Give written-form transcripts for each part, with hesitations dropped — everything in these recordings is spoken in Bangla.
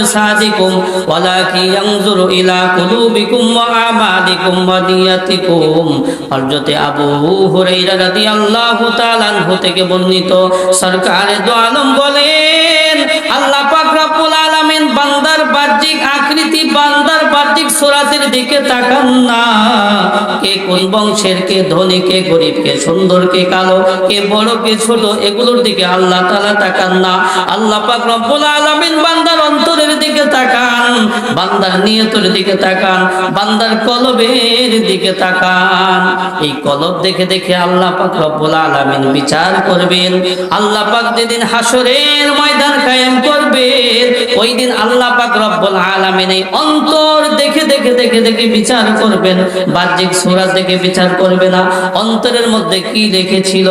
আজসাদিকুম ওয়ালাকিন ইয়ানজুরু ইলা কুলুবিকুম ওয়া আমালিকুম ওয়া নিয়াতিকুম। হযরতে আবু হুরায়রা রাদিয়াল্লাহু তাআলা আনহু থেকে বর্ণিত, সরকারে দো আলম বলেন, আল্লাহ পাক রব্বুল আলামিন বান্দার বাহ্যিক আকৃতি, বান্দার বাহ্যিক সুরাতের দিকে তাকান না। কে কোন বংশের, কে ধনী, কে গরিব, কে সুন্দর, কে কালো, কে বড়, কে ছোট, এগুলোর দিকে আল্লাহ তাআলা তাকান না। আল্লাহ পাক রব্বুল আলামিন বান্দার অন্তরের দিকে তাকান, বান্দার নিয়তের দিকে তাকান, বান্দার কলবের দিকে তাকান। এই কলব দেখে দেখে আল্লাহ পাক রব্বুল আলামিন বিচার করবেন। আল্লাহ পাক যেদিন হাসরের ময়দান কায়েম করবেন, ওই দিন আল্লাহ পাক রব্বুল আলামিন এই অন্তর দেখে দেখে দেখে দেখে বিচার করবেন। বাহ্যিক সূরা দেখে বিচার করবে না, অন্তরের মধ্যে কি রেখেছিল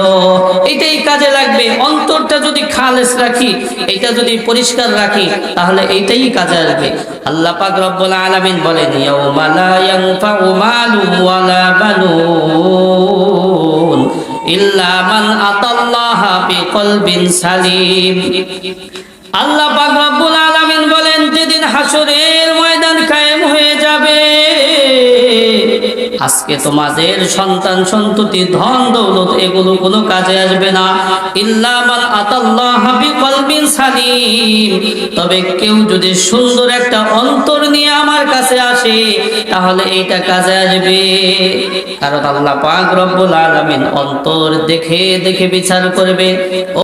এটাই কাজে লাগবে। অন্তরটা যদি খালেস রাখি, এটা যদি পরিষ্কার রাখি, তাহলে এইটাই কাজে আসবে। আল্লাহ পাক রব্বুল আলামিন বলেন, ইয়াউমা লা ইয়ানফাউ মালুন ওয়ালা বানুন ইল্লা মান আতাল্লাহা বিকলবিন সালিম। আল্লাহ পাক রব্বুল আলামিন বলেন, যেদিন হাসরের ময়দান কায়েম হয়ে যাবে, আজকে তোমাদের সন্তান সন্ততি, ধন দৌলত, এগুলো কোনো কাজে আসবে না। ইল্লা মান আতাল্লাহা বিকলবিন সালিম, তবে কেউ যদি সুন্দর একটা অন্তর নিয়ে আমার কাছে আসে, তাহলে এইটা কাজে আসবে। কারণ আল্লাহ পাক রব্বুল আলামিন অন্তর দেখে দেখে বিচার করবে।